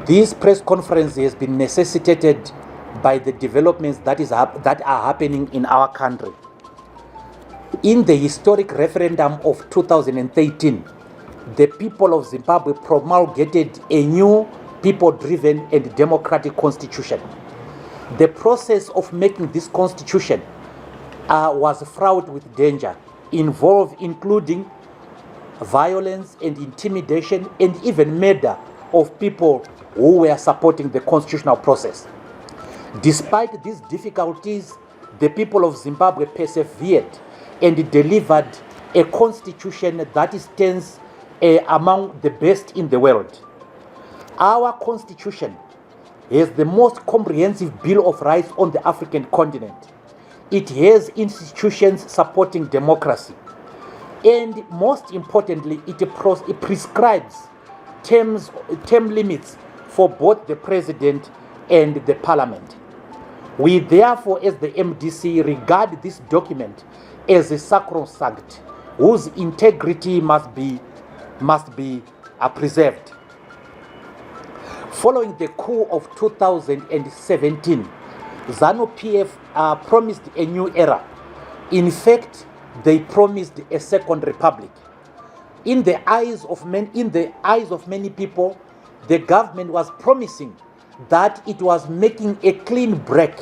This press conference has been necessitated by the developments that are happening in our country. In the historic referendum of 2013, the people of Zimbabwe promulgated a new people-driven and democratic constitution. The process of making this constitution was fraught with danger, including violence and intimidation and even murder of people who were supporting the constitutional process. Despite these difficulties, the people of Zimbabwe persevered and delivered a constitution that stands among the best in the world. Our constitution is the most comprehensive Bill of Rights on the African continent. It has institutions supporting democracy. And most importantly, it prescribes term limits for both the president and the parliament. We therefore, as the MDC, regard this document as a sacrosanct whose integrity must be preserved. Following the coup of 2017, Zanu PF promised a new era. In fact, they promised a second republic. In the eyes of many people, the government was promising that it was making a clean break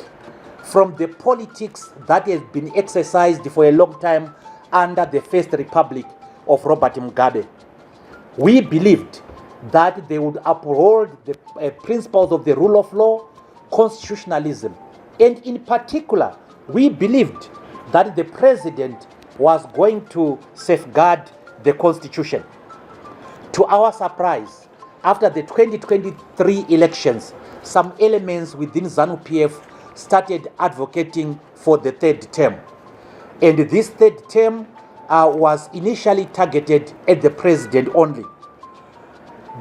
from the politics that has been exercised for a long time under the First Republic of Robert Mugabe. We believed that they would uphold the principles of the rule of law, constitutionalism, and in particular, we believed that the president was going to safeguard the constitution. To our surprise, after the 2023 elections, some elements within Zanu PF started advocating for the third term. And this third term was initially targeted at the president only.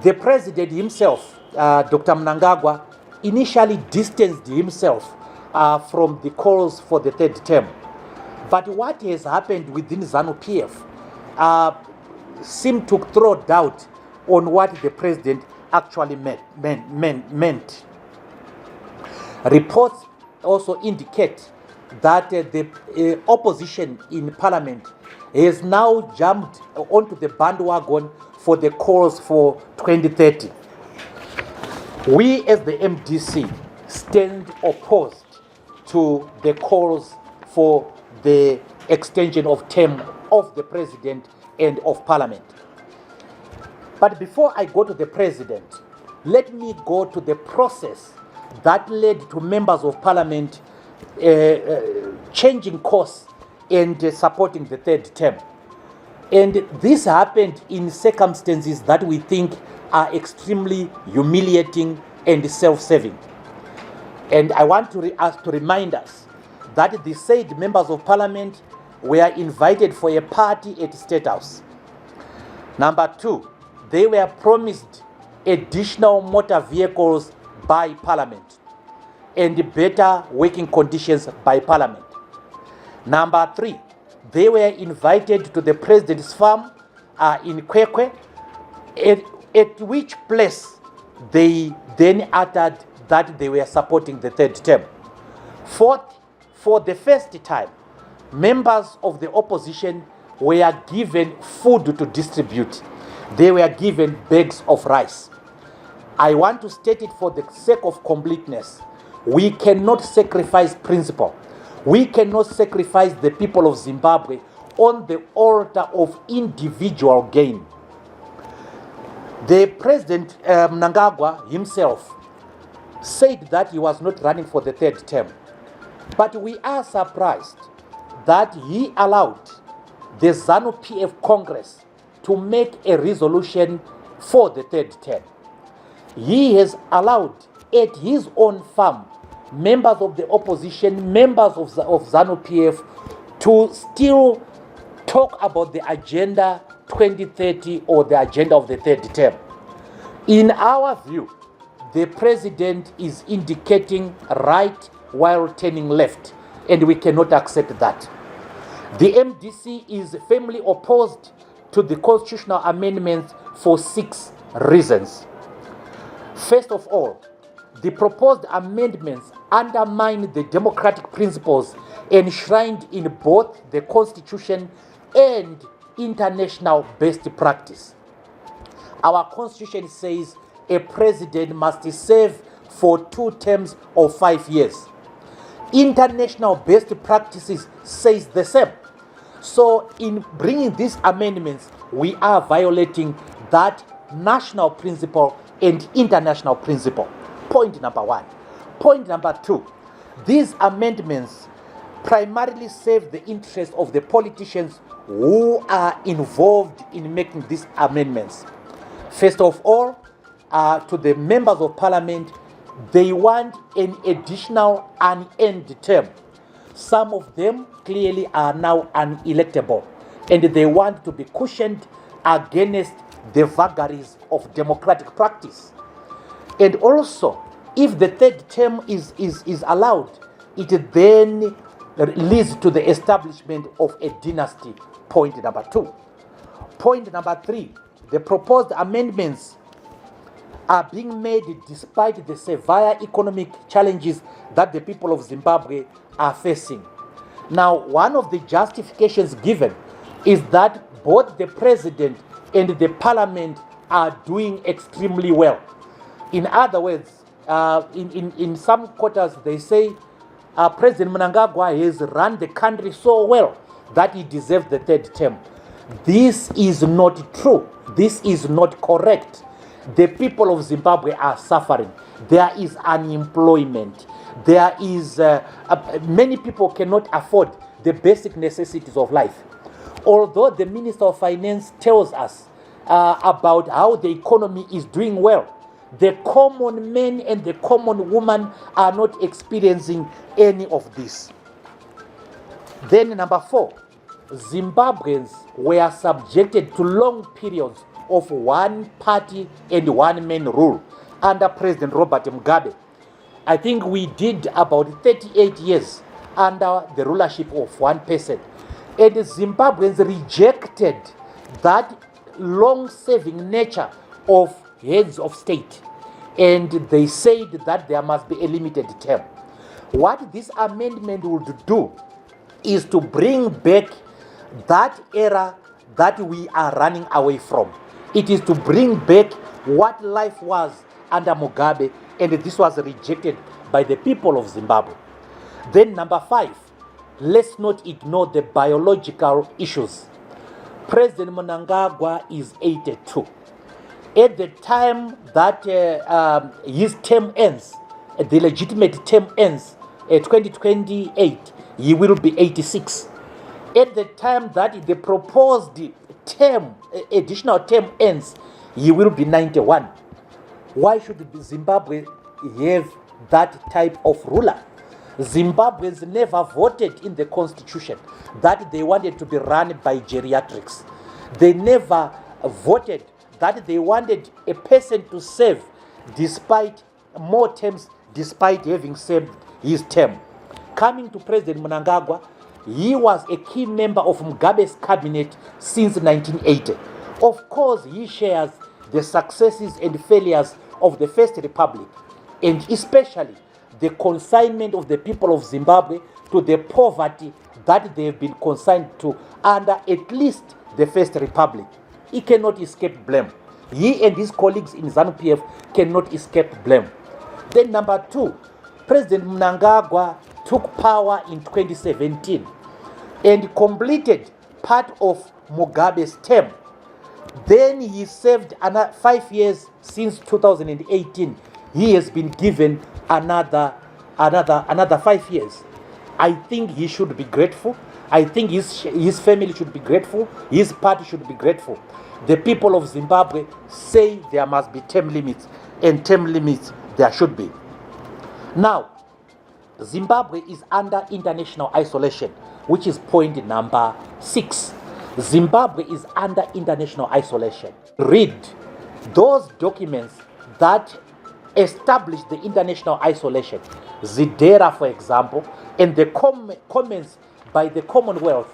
The president himself, Dr. Mnangagwa, initially distanced himself from the calls for the third term. But what has happened within Zanu PF seemed to throw doubt on what the president actually meant. Reports also indicate that the opposition in parliament has now jumped onto the bandwagon for the calls for 2030. We as the MDC stand opposed to the calls for the extension of term of the president and of parliament. But before I go to the president, let me go to the process that led to members of parliament changing course and supporting the third term. And this happened in circumstances that we think are extremely humiliating and self-serving. And I want to remind us that the said members of parliament were invited for a party at State House. Number two, they were promised additional motor vehicles by parliament and better working conditions by parliament. Number three, they were invited to the president's farm in Kwekwe, at which place they then uttered that they were supporting the third term. Fourth, for the first time, members of the opposition were given food to distribute. They were given bags of rice. I want to state it for the sake of completeness. We cannot sacrifice principle. We cannot sacrifice the people of Zimbabwe on the altar of individual gain. The President Mnangagwa himself said that he was not running for the third term. But we are surprised that he allowed the Zanu PF Congress to make a resolution for the third term. He has allowed at his own farm members of the opposition, members of Zanu PF, to still talk about the agenda 2030 or the agenda of the third term. In our view, the president is indicating right while turning left, and we cannot accept that. The MDC is firmly opposed to the constitutional amendments for 6 reasons. First of all, the proposed amendments undermine the democratic principles enshrined in both the Constitution and international best practice. Our Constitution says a president must serve for 2 terms of 5 years. International best practices says the same. So in bringing these amendments, we are violating that national principle and international principle. Point number 1. Point number 2, these amendments primarily serve the interests of the politicians who are involved in making these amendments. First of all, to the members of parliament, they want an additional unended term. Some of them clearly are now unelectable, and they want to be cushioned against the vagaries of democratic practice. And also, if the 3rd term is allowed, it then leads to the establishment of a dynasty. Point number 2. Point number 3, the proposed amendments are being made despite the severe economic challenges that the people of Zimbabwe are facing. Now, one of the justifications given is that both the president and the parliament are doing extremely well. In other words, in some quarters they say President Mnangagwa has run the country so well that he deserves the 3rd term. This is not true. This is not correct. The people of Zimbabwe are suffering. There is unemployment. There is many people cannot afford the basic necessities of life. Although the Minister of Finance tells us about how the economy is doing well, the common man and the common woman are not experiencing any of this. Then number 4, Zimbabweans were subjected to long periods of one party and one man rule under President Robert Mugabe. I think we did about 38 years under the rulership of one person. And Zimbabweans rejected that long-serving nature of heads of state. And they said that there must be a limited term. What this amendment would do is to bring back that era that we are running away from. It is to bring back what life was under Mugabe, and this was rejected by the people of Zimbabwe. Then number 5, let's not ignore the biological issues. President Mnangagwa is 82. At the time that his term ends, the legitimate term ends, 2028, he will be 86. At the time that the proposed term, additional term ends, he will be 91. Why should Zimbabwe have that type of ruler? Zimbabweans never voted in the constitution that they wanted to be run by geriatrics. They never voted that they wanted a person to serve despite more terms, despite having served his term. Coming to President Mnangagwa, he was a key member of Mugabe's cabinet since 1980. Of course, he shares the successes and failures of the First Republic, and especially the consignment of the people of Zimbabwe to the poverty that they have been consigned to under at least the First Republic. He cannot escape blame. He and his colleagues in Zanu PF cannot escape blame. Then number 2, President Mnangagwa took power in 2017 and completed part of Mugabe's term. Then he served another 5 years since 2018. He has been given another 5 years. I think he should be grateful. I think his family should be grateful. His party should be grateful. The people of Zimbabwe say there must be term limits, and term limits there should be. Now, Zimbabwe is under international isolation, which is point number 6. Zimbabwe is under international isolation. Read those documents that establish the international isolation. Zidera, for example, and the comments by the Commonwealth.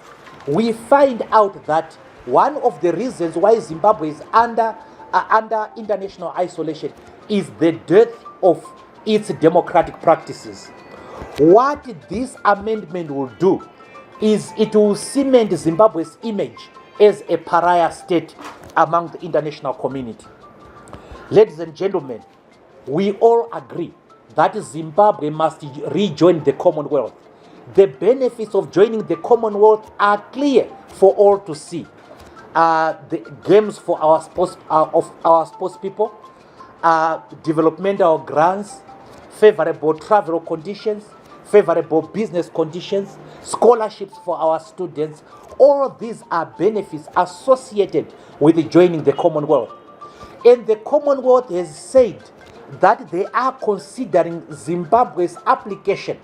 We find out that one of the reasons why Zimbabwe is under international isolation is the death of its democratic practices. What this amendment will do is it will cement Zimbabwe's image as a pariah state among the international community. Ladies and gentlemen, we all agree that Zimbabwe must rejoin the Commonwealth. The benefits of joining the Commonwealth are clear for all to see. The games for our sports people, developmental grants, favorable travel conditions, favorable business conditions, scholarships for our students. All of these are benefits associated with joining the Commonwealth. And the Commonwealth has said that they are considering Zimbabwe's application,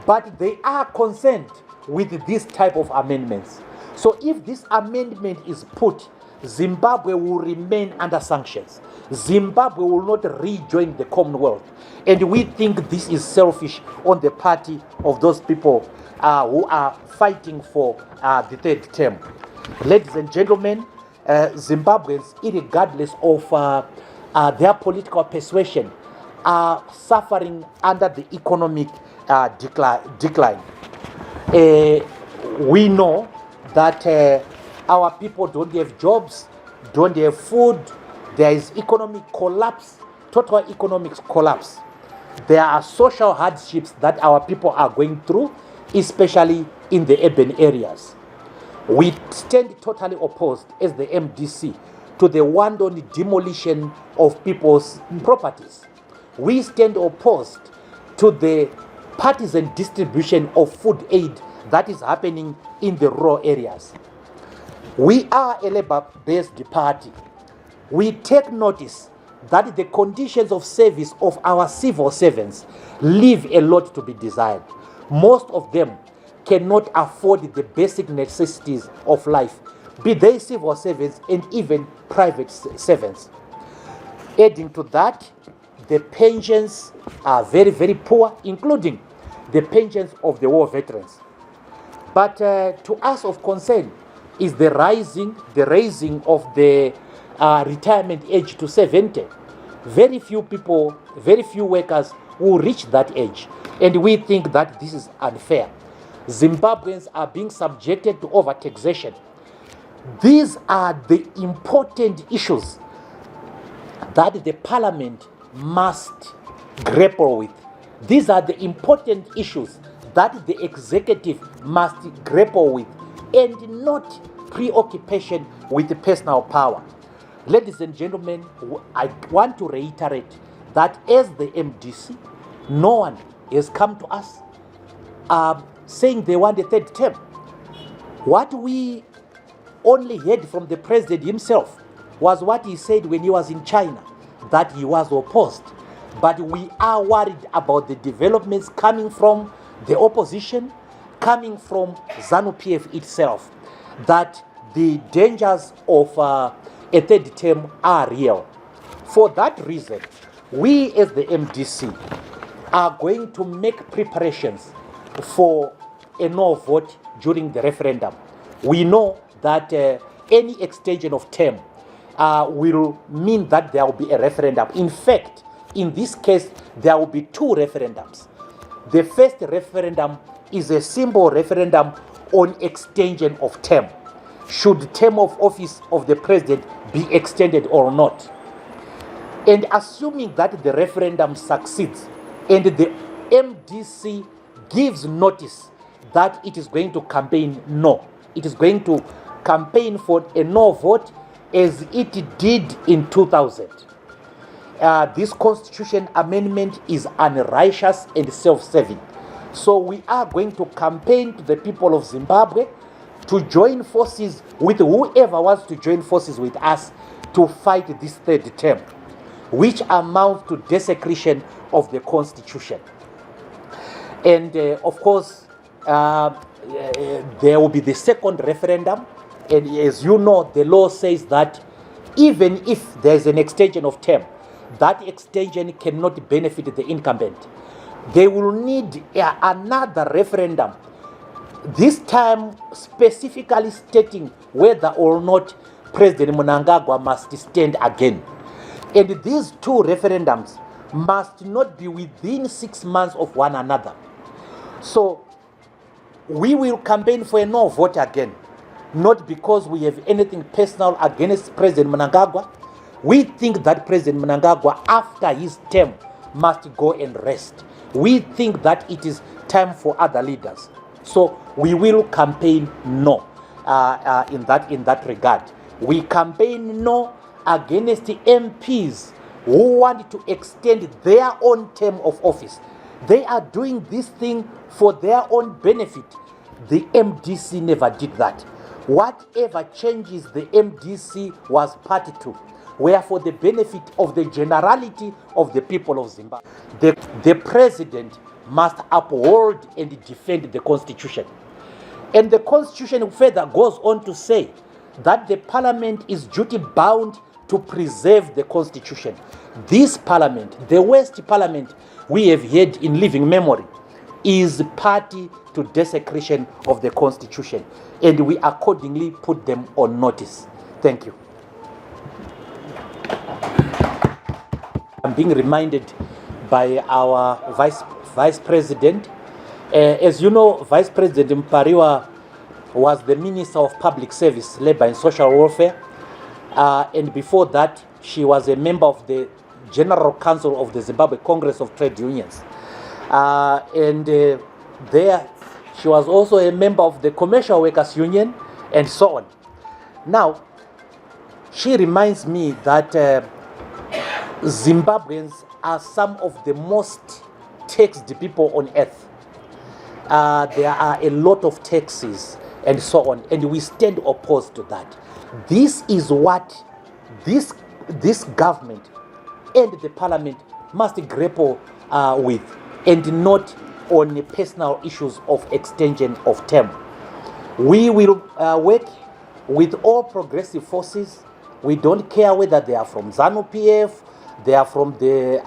but they are concerned with this type of amendments. So if this amendment is put, Zimbabwe will remain under sanctions. Zimbabwe will not rejoin the Commonwealth. And we think this is selfish on the party of those people who are fighting for the third term. Ladies and gentlemen, Zimbabweans, regardless of their political persuasion, are suffering under the economic decline. We know that our people don't have jobs, don't have food. There is economic collapse, total economic collapse. There are social hardships that our people are going through, especially in the urban areas. We stand totally opposed as the MDC to the wanton demolition of people's properties. We stand opposed to the partisan distribution of food aid that is happening in the rural areas. We are a labor-based party. We take notice that the conditions of service of our civil servants leave a lot to be desired. Most of them cannot afford the basic necessities of life, be they civil servants and even private servants. Adding to that, the pensions are very, very poor, including the pensions of the war veterans. But to us of concern is the raising of the retirement age to 70. Very few people, very few workers will reach that age. And we think that this is unfair. Zimbabweans are being subjected to overtaxation. These are the important issues that the parliament must grapple with. These are the important issues that the executive must grapple with, and not preoccupation with the personal power. Ladies and gentlemen, I want to reiterate that as the MDC, no one has come to us saying they want a third term. What we only heard from the president himself was what he said when he was in China, that he was opposed. But we are worried about the developments coming from the opposition, coming from Zanu PF itself, that the dangers of a third term are real. For that reason, we as the MDC are going to make preparations for a no vote during the referendum. We know that any extension of term will mean that there will be a referendum. In fact, in this case, there will be two referendums. The first referendum is a simple referendum on extension of term. Should term of office of the president be extended or not? And assuming that the referendum succeeds and the MDC gives notice that it is going to campaign no, it is going to campaign for a no vote as it did in 2000. This constitution amendment is unrighteous and self-serving. So we are going to campaign to the people of Zimbabwe to join forces with whoever wants to join forces with us to fight this third term, which amounts to desecration of the constitution. And of course, there will be the second referendum. And as you know, the law says that even if there is an extension of term, that extension cannot benefit the incumbent. They will need another referendum, this time specifically stating whether or not President Mnangagwa must stand again. And these two referendums must not be within 6 months of one another. So we will campaign for a no vote again, not because we have anything personal against President Mnangagwa. We think that President Mnangagwa, after his term, must go and rest. We think that it is time for other leaders. So we will campaign no in that regard. We campaign no against the MPs who want to extend their own term of office. They are doing this thing for their own benefit. The MDC never did that. Whatever changes the MDC was party to were for the benefit of the generality of the people of Zimbabwe. The president must uphold and defend the constitution. And the constitution further goes on to say that the parliament is duty bound to preserve the constitution. This parliament, the worst parliament we have had in living memory, is party to desecration of the constitution, and we accordingly put them on notice. Thank you. I'm being reminded by our vice president. As you know, Vice President Mpariwa was the Minister of Public Service, Labor and Social Welfare. And before that, she was a member of the General Council of the Zimbabwe Congress of Trade Unions. There, she was also a member of the Commercial Workers Union, and so on. Now, she reminds me that Zimbabweans are some of the most taxed people on earth. There are a lot of taxes and so on, and we stand opposed to that. This is what this government and the parliament must grapple with, and not on the personal issues of extension of term. We will work with all progressive forces. We don't care whether they are from Zanu PF, they are from the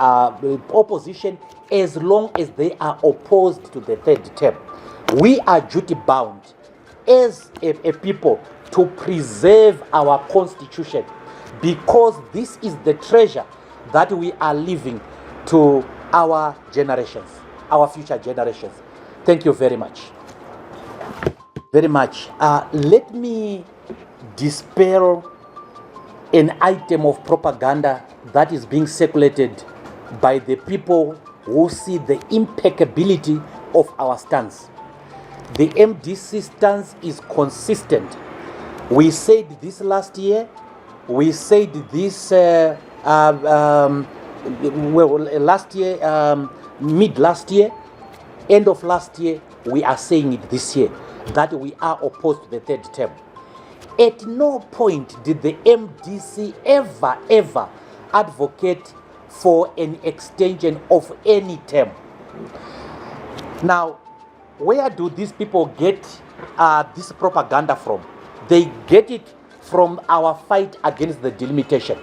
opposition, as long as they are opposed to the third term. We are duty bound as a people to preserve our constitution, because this is the treasure that we are leaving to our generations, our future generations. Thank you very much. Very much. Let me dispel an item of propaganda that is being circulated by the people who see the impeccability of our stance. The MDC stance is consistent. We said this last year. We said this last year, mid last year, end of last year. We are saying it this year that we are opposed to the third term. At no point did the MDC ever advocate for an extension of any term. Now, where do these people get this propaganda from? They get it from our fight against the delimitation.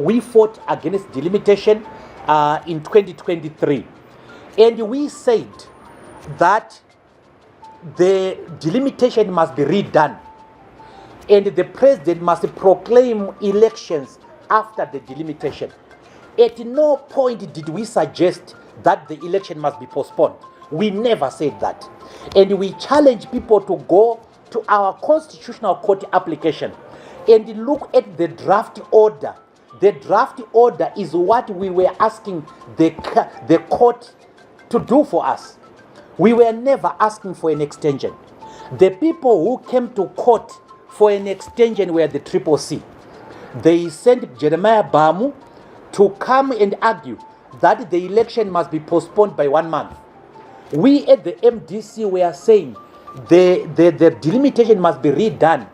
We fought against delimitation in 2023, and we said that the delimitation must be redone, and the president must proclaim elections after the delimitation. At no point did we suggest that the election must be postponed. We never said that. And we challenge people to go to our constitutional court application and look at the draft order. The draft order is what we were asking the court to do for us. We were never asking for an extension. The people who came to court for an extension were the CCC. They sent Jeremiah Bamu to come and argue that the election must be postponed by 1 month. We at the MDC were saying the delimitation must be redone,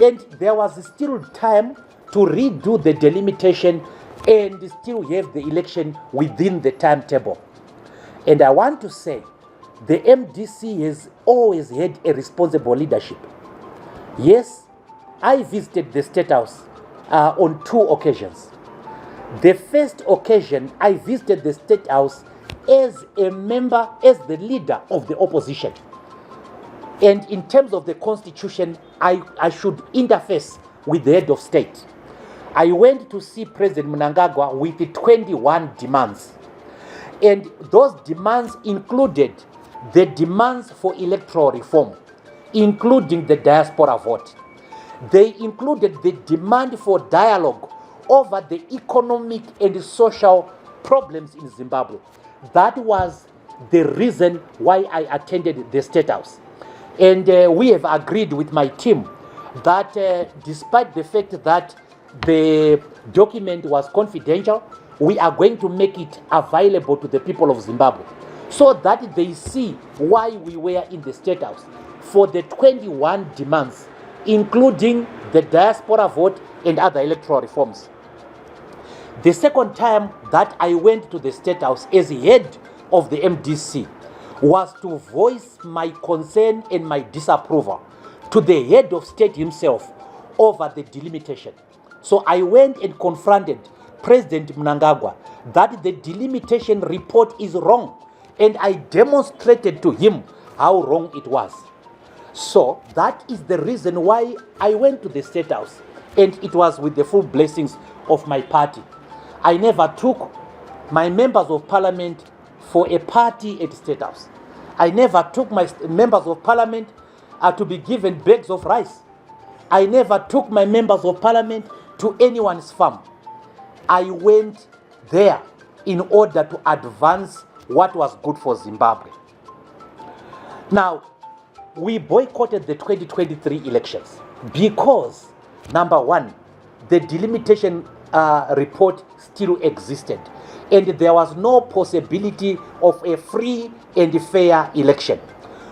and there was still time to redo the delimitation and still have the election within the timetable. And I want to say the MDC has always had a responsible leadership. Yes, I visited the State House on 2 occasions. The first occasion, I visited the State House as a member, as the leader of the opposition. And in terms of the constitution, I should interface with the head of state. I went to see President Mnangagwa with 21 demands. And those demands included the demands for electoral reform, including the diaspora vote. They included the demand for dialogue over the economic and social problems in Zimbabwe. That was the reason why I attended the State House. And we have agreed with my team that despite the fact that the document was confidential, we are going to make it available to the people of Zimbabwe so that they see why we were in the State House for the 21 demands, including the diaspora vote and other electoral reforms. The second time that I went to the State House as head of the MDC was to voice my concern and my disapproval to the head of state himself over the delimitation. So I went and confronted President Mnangagwa that the delimitation report is wrong, and I demonstrated to him how wrong it was. So that is the reason why I went to the State House, and it was with the full blessings of my party. I never took my members of parliament for a party at State House. I never took my members of parliament to be given bags of rice. I never took my members of parliament to anyone's farm. I went there in order to advance what was good for Zimbabwe. Now, we boycotted the 2023 elections because, number one, the delimitation report still existed, and there was no possibility of a free and fair election.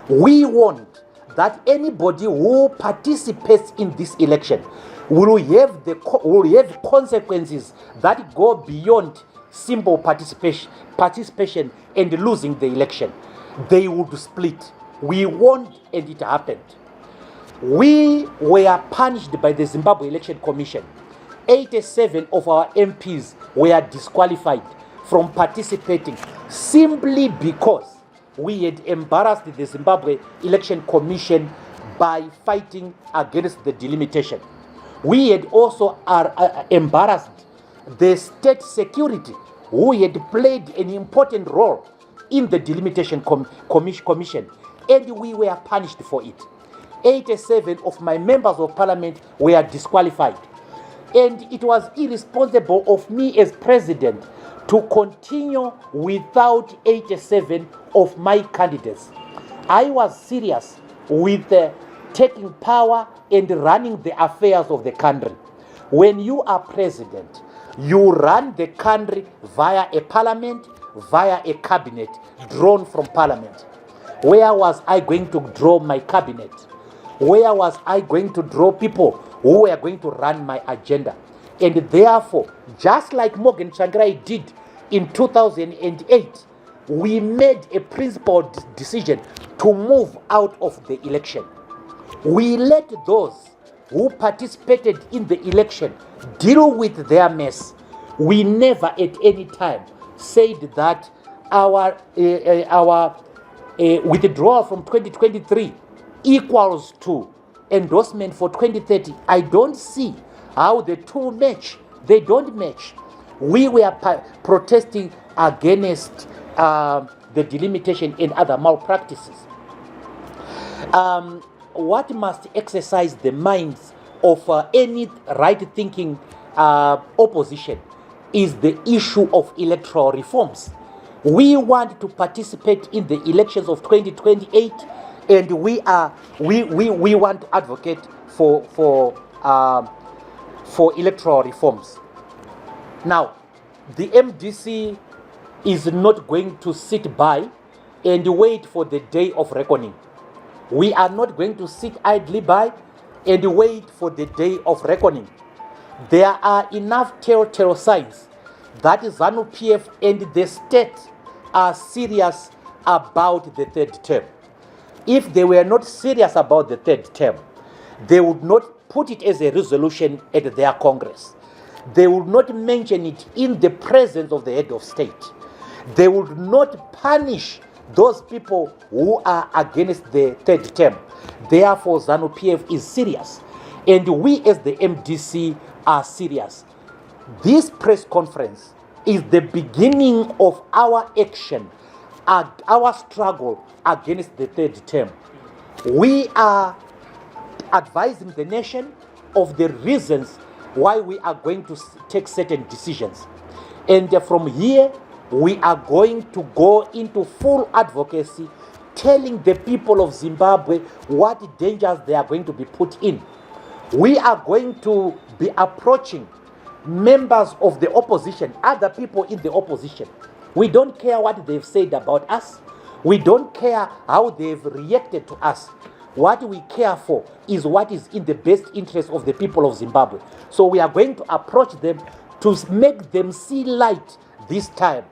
We want that anybody who participates in this election will have consequences that go beyond simple participation and losing the election. They would split. We want, and it happened. We were punished by the Zimbabwe Election Commission. 87 of our MPs were disqualified from participating simply because we had embarrassed the Zimbabwe Election Commission by fighting against the delimitation. We had also embarrassed the state security, who had played an important role in the delimitation commission, and we were punished for it. 87 of my members of parliament were disqualified, and it was irresponsible of me as president to continue without 87 of my candidates. I was serious with taking power and running the affairs of the country. When you are president, you run the country via a parliament, via a cabinet drawn from parliament. Where was I going to draw my cabinet? Where was I going to draw people who were going to run my agenda? And therefore, just like Morgan Tsvangirai did in 2008, we made a principled decision to move out of the election. We let those who participated in the election deal with their mess. We never at any time said that our withdrawal from 2023 equals to endorsement for 2030. I don't see how the two match. They don't match. We were protesting against the delimitation and other malpractices. What must exercise the minds of any right-thinking opposition is the issue of electoral reforms. We want to participate in the elections of 2028, and we want to advocate for electoral reforms. Now, the MDC is not going to sit by and wait for the day of reckoning. We are not going to sit idly by and wait for the day of reckoning. There are enough telltale signs that Zanu PF and the state are serious about the third term. If they were not serious about the third term, they would not put it as a resolution at their Congress. They would not mention it in the presence of the head of state. They would not punish those people who are against the third term. Therefore, Zanu PF is serious. And we as the MDC are serious. This press conference is the beginning of our action, our struggle against the third term. We are advising the nation of the reasons why we are going to take certain decisions. And from here, we are going to go into full advocacy, telling the people of Zimbabwe what dangers they are going to be put in. We are going to be approaching members of the opposition, other people in the opposition. We don't care what they've said about us. We don't care how they've reacted to us. What we care for is what is in the best interest of the people of Zimbabwe. So we are going to approach them to make them see light this time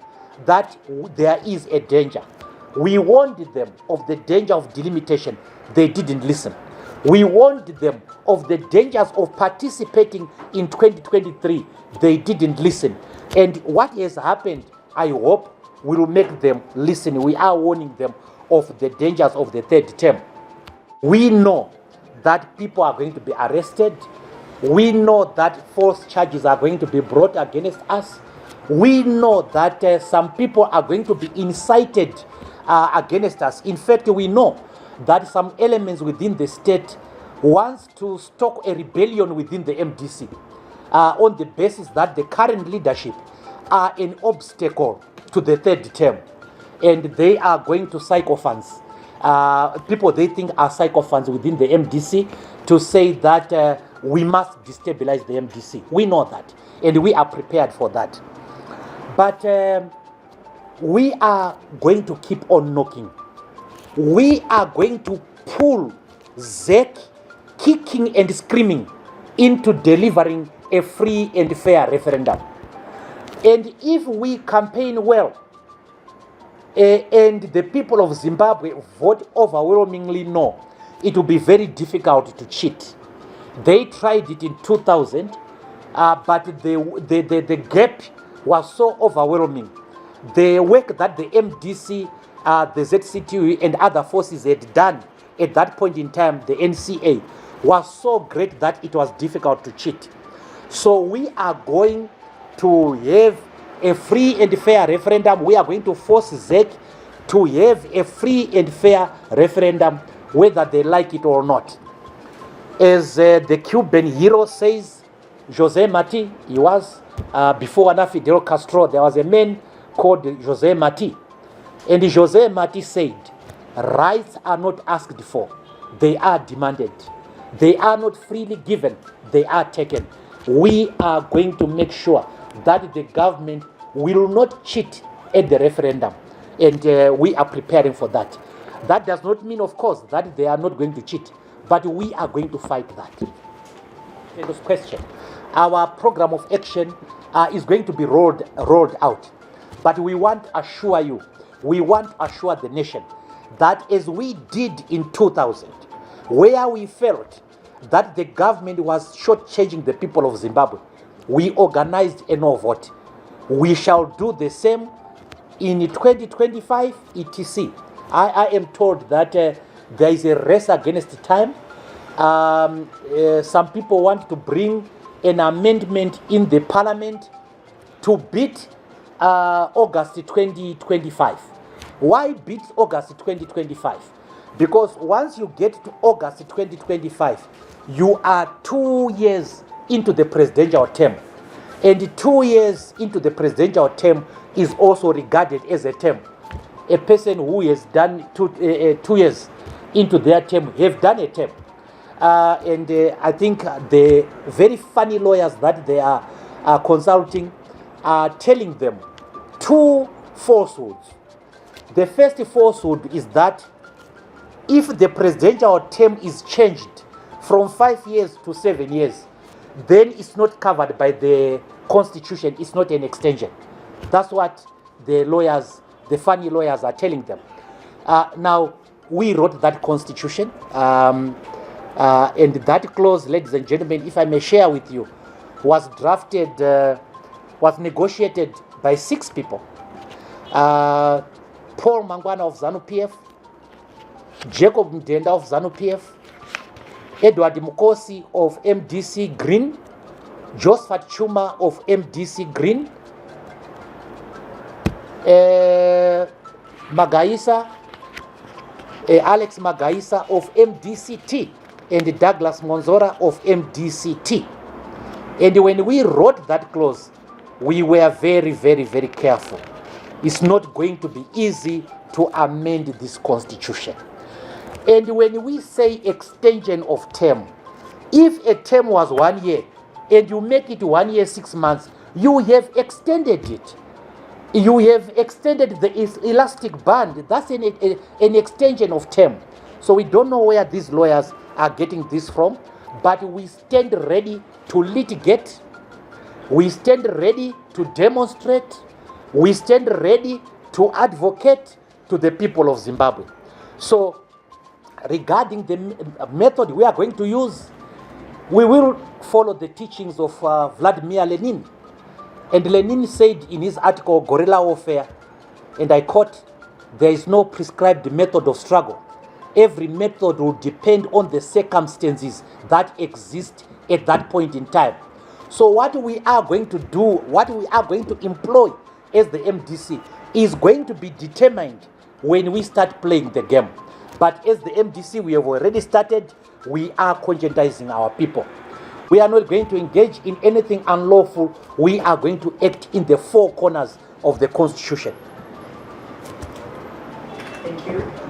that there is a danger. We warned them of the danger of delimitation. They didn't listen. We warned them of the dangers of participating in 2023. They didn't listen. And what has happened, I hope, will make them listen. We are warning them of the dangers of the third term. We know that people are going to be arrested. We know that false charges are going to be brought against us. We know that some people are going to be incited against us. In fact, we know that some elements within the state wants to stoke a rebellion within the MDC on the basis that the current leadership are an obstacle to the third term, and they are going to sycophants. People they think are sycophants within the MDC to say that we must destabilize the MDC. We know that, and we are prepared for that. But we are going to keep on knocking. We are going to pull ZEC kicking and screaming into delivering a free and fair referendum. And if we campaign well, and the people of Zimbabwe vote overwhelmingly no, it will be very difficult to cheat. They tried it in 2000, but the gap was so overwhelming. The work that the MDC, the ZCT and other forces had done at that point in time, the NCA, was so great that it was difficult to cheat. So we are going to have a free and fair referendum. We are going to force ZEC to have a free and fair referendum, whether they like it or not. As the Cuban hero says, Jose Marti, he was, before Fidel Castro, there was a man called Jose Marti. And Jose Marti said, rights are not asked for, they are demanded. They are not freely given, they are taken. We are going to make sure that the government will not cheat at the referendum. And we are preparing for that. That does not mean, of course, that they are not going to cheat, but we are going to fight that. This question. Our program of action is going to be rolled out. But we want to assure you, we want to assure the nation that as we did in 2000, where we felt that the government was shortchanging the people of Zimbabwe, we organized a no vote. We shall do the same in 2025 etc. I am told that there is a race against time. Some people want to bring an amendment in the parliament to beat August 2025. Why beat August 2025? Because once you get to August 2025, you are 2 years into the presidential term. And 2 years into the presidential term is also regarded as a term. A person who has done 2 years into their term have done a term. And I think the very funny lawyers that they are consulting are telling them two falsehoods. The first falsehood is that if the presidential term is changed from 5 years to 7 years, then it's not covered by the constitution, it's not an extension. That's what the lawyers, the funny lawyers are telling them. Now, we wrote that constitution, and that clause, ladies and gentlemen, if I may share with you, was drafted, was negotiated by 6 people. Paul Mangwana of Zanu PF, Jacob Mdenda of Zanu PF, Edward Mukosi of MDC Green, Josephat Chuma of MDC Green, Alex Magaisa of MDC-T, and Douglas Mwonzora of MDC-T. And when we wrote that clause, we were very, very, very careful. It's not going to be easy to amend this constitution. And when we say extension of term, if a term was 1 year and you make it 1 year, 6 months, you have extended it. You have extended the elastic band. That's an extension of term. So we don't know where these lawyers are getting this from, but we stand ready to litigate. We stand ready to demonstrate. We stand ready to advocate to the people of Zimbabwe. So regarding the method we are going to use, we will follow the teachings of Vladimir Lenin. And Lenin said in his article, Guerrilla Warfare, and I quote, "There is no prescribed method of struggle. Every method will depend on the circumstances that exist at that point in time." So what we are going to do, what we are going to employ as the MDC is going to be determined when we start playing the game. But as the MDC, we have already started. We are conscientizing our people. We are not going to engage in anything unlawful. We are going to act in the four corners of the Constitution. Thank you.